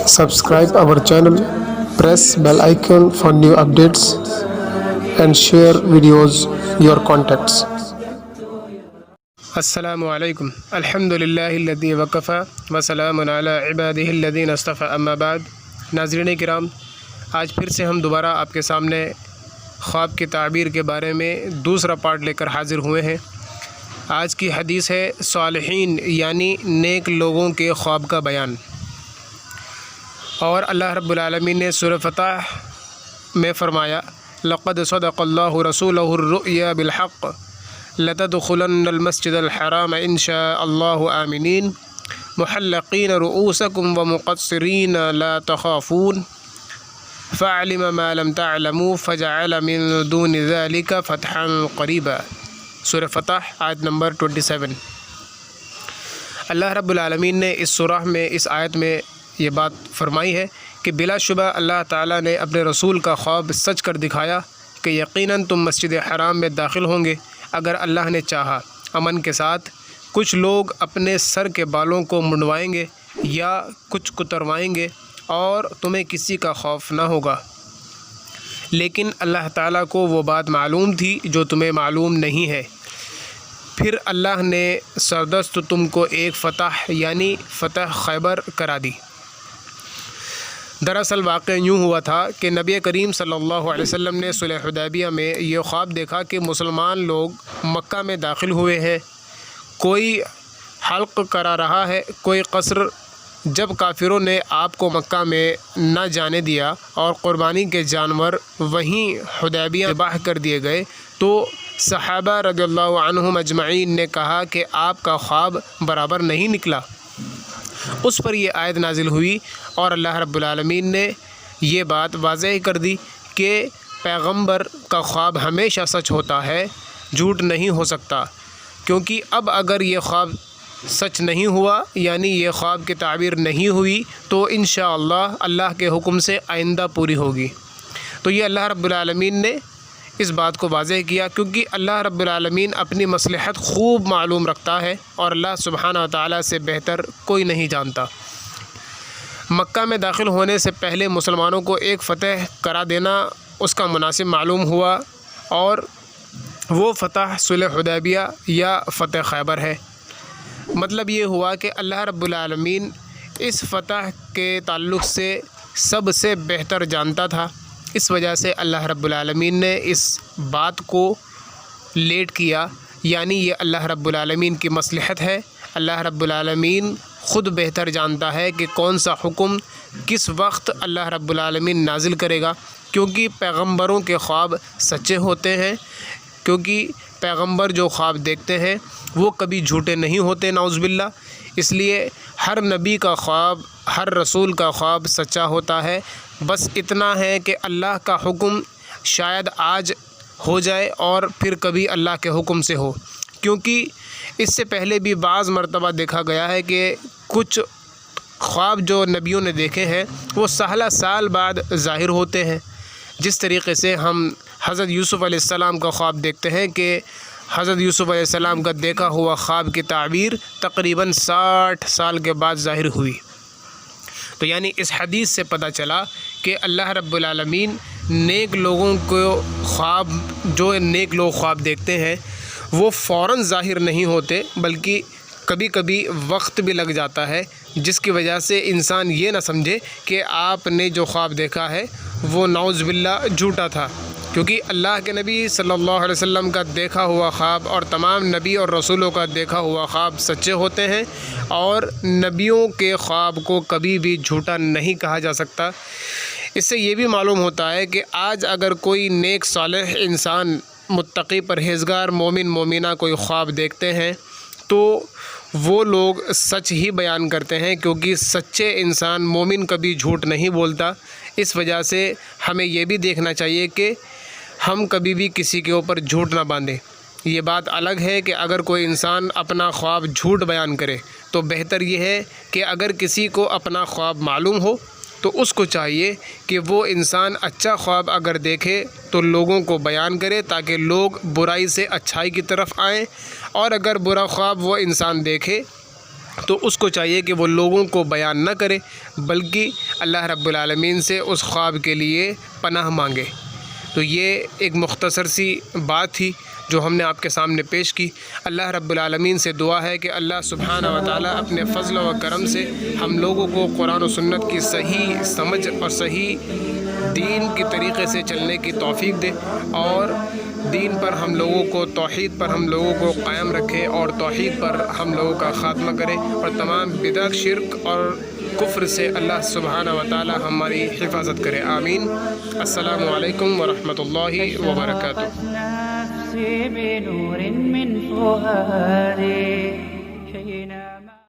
Subscribe our channel, press bell icon for new updates and share videos your contacts. السلام علیکم الحمد للہ الذی وکفی وسلام علی عبادہ الذین اصطفی اما بعد۔ ناظرین کرام، آج پھر سے ہم دوبارہ آپ کے سامنے خواب کی تعبیر کے بارے میں دوسرا پارٹ لے کر حاضر ہوئے ہیں۔ آج کی حدیث ہے صالحین یعنی نیک لوگوں کے خواب کا بیان۔ اور اللہ رب العالمین نے سورہ فتح میں فرمایا، لقد صدق اللہ رسولہ الرؤیا بالحق لتدخلن المسجد الحرام ان شاء اللہ آمنین محلقین رؤوسکم ومقصرین لا تخافون فعلم ما لم تعلموا فجعل من دون ذلك فتحا قریبا۔ سورہ فتح آیت نمبر 27۔ اللہ رب العالمین نے اس سورہ میں، اس آیت میں یہ بات فرمائی ہے کہ بلا شبہ اللہ تعالیٰ نے اپنے رسول کا خواب سچ کر دکھایا کہ یقیناً تم مسجد حرام میں داخل ہوں گے اگر اللہ نے چاہا، امن کے ساتھ۔ کچھ لوگ اپنے سر کے بالوں کو منڈوائیں گے یا کچھ کتروائیں گے اور تمہیں کسی کا خوف نہ ہوگا، لیکن اللہ تعالیٰ کو وہ بات معلوم تھی جو تمہیں معلوم نہیں ہے۔ پھر اللہ نے سردست تم کو ایک فتح یعنی فتح خیبر کرا دی۔ دراصل واقعہ یوں ہوا تھا کہ نبی کریم صلی اللہ علیہ وسلم نے صلح حدیبیہ میں یہ خواب دیکھا کہ مسلمان لوگ مکہ میں داخل ہوئے ہیں، کوئی حلق کرا رہا ہے، کوئی قصر۔ جب کافروں نے آپ کو مکہ میں نہ جانے دیا اور قربانی کے جانور وہیں حدیبیہ ذبح کر دیے گئے تو صحابہ رضی اللہ عنہم اجمعین نے کہا کہ آپ کا خواب برابر نہیں نکلا۔ اس پر یہ آیت نازل ہوئی اور اللہ رب العالمین نے یہ بات واضح کر دی کہ پیغمبر کا خواب ہمیشہ سچ ہوتا ہے، جھوٹ نہیں ہو سکتا، کیونکہ اب اگر یہ خواب سچ نہیں ہوا یعنی یہ خواب کی تعبیر نہیں ہوئی تو انشاءاللہ اللہ کے حکم سے آئندہ پوری ہوگی۔ تو یہ اللہ رب العالمین نے اس بات کو واضح کیا، کیونکہ اللہ رب العالمین اپنی مصلحت خوب معلوم رکھتا ہے اور اللہ سبحانہ و تعالیٰ سے بہتر کوئی نہیں جانتا۔ مکہ میں داخل ہونے سے پہلے مسلمانوں کو ایک فتح کرا دینا اس کا مناسب معلوم ہوا، اور وہ فتح صلح حدیبیہ یا فتح خیبر ہے۔ مطلب یہ ہوا کہ اللہ رب العالمین اس فتح کے تعلق سے سب سے بہتر جانتا تھا، اس وجہ سے اللہ رب العالمین نے اس بات کو لیٹ کیا، یعنی یہ اللہ رب العالمین کی مصلحت ہے۔ اللہ رب العالمین خود بہتر جانتا ہے کہ کون سا حکم کس وقت اللہ رب العالمین نازل کرے گا، کیونکہ پیغمبروں کے خواب سچے ہوتے ہیں، کیونکہ پیغمبر جو خواب دیکھتے ہیں وہ کبھی جھوٹے نہیں ہوتے، نعوذ باللہ۔ اس لیے ہر نبی کا خواب، ہر رسول کا خواب سچا ہوتا ہے۔ بس اتنا ہے کہ اللہ کا حکم شاید آج ہو جائے اور پھر کبھی اللہ کے حکم سے ہو، کیونکہ اس سے پہلے بھی بعض مرتبہ دیکھا گیا ہے کہ کچھ خواب جو نبیوں نے دیکھے ہیں وہ سالہ سال بعد ظاہر ہوتے ہیں۔ جس طریقے سے ہم حضرت یوسف علیہ السلام کا خواب دیکھتے ہیں کہ حضرت یوسف علیہ السلام کا دیکھا ہوا خواب کی تعبیر تقریباً 60 سال کے بعد ظاہر ہوئی۔ تو یعنی اس حدیث سے پتہ چلا کہ اللہ رب العالمین نیک لوگوں کو خواب، جو نیک لوگ خواب دیکھتے ہیں وہ فوراً ظاہر نہیں ہوتے، بلکہ کبھی کبھی وقت بھی لگ جاتا ہے، جس کی وجہ سے انسان یہ نہ سمجھے کہ آپ نے جو خواب دیکھا ہے وہ نعوذ باللہ جھوٹا تھا، کیونکہ اللہ کے نبی صلی اللہ علیہ وسلم کا دیکھا ہوا خواب اور تمام نبی اور رسولوں کا دیکھا ہوا خواب سچے ہوتے ہیں، اور نبیوں کے خواب کو کبھی بھی جھوٹا نہیں کہا جا سکتا۔ اس سے یہ بھی معلوم ہوتا ہے کہ آج اگر کوئی نیک صالح انسان، متقی پرہیزگار مومن مومنہ کوئی خواب دیکھتے ہیں تو وہ لوگ سچ ہی بیان کرتے ہیں، کیونکہ سچے انسان مومن کبھی جھوٹ نہیں بولتا۔ اس وجہ سے ہمیں یہ بھی دیکھنا چاہیے کہ ہم کبھی بھی کسی کے اوپر جھوٹ نہ باندھیں۔ یہ بات الگ ہے کہ اگر کوئی انسان اپنا خواب جھوٹ بیان کرے تو بہتر یہ ہے کہ اگر کسی کو اپنا خواب معلوم ہو تو اس کو چاہیے کہ وہ انسان اچھا خواب اگر دیکھے تو لوگوں کو بیان کرے تاکہ لوگ برائی سے اچھائی کی طرف آئیں، اور اگر برا خواب وہ انسان دیکھے تو اس کو چاہیے کہ وہ لوگوں کو بیان نہ کرے بلکہ اللہ رب العالمین سے اس خواب کے لیے پناہ مانگے۔ تو یہ ایک مختصر سی بات تھی جو ہم نے آپ کے سامنے پیش کی۔ اللہ رب العالمین سے دعا ہے کہ اللہ سبحانہ و تعالیٰ اپنے فضل و کرم سے ہم لوگوں کو قرآن و سنت کی صحیح سمجھ اور صحیح دین کی طریقے سے چلنے کی توفیق دے، اور دین پر ہم لوگوں کو، توحید پر ہم لوگوں کو قائم رکھے، اور توحید پر ہم لوگوں کا خاتمہ کرے، اور تمام بدعت، شرک اور کفر سے اللہ سبحانہ و تعالی ہماری حفاظت کرے۔ آمین۔ السلام علیکم ورحمۃ اللہ وبرکاتہ۔ نفسي بنور من فؤادي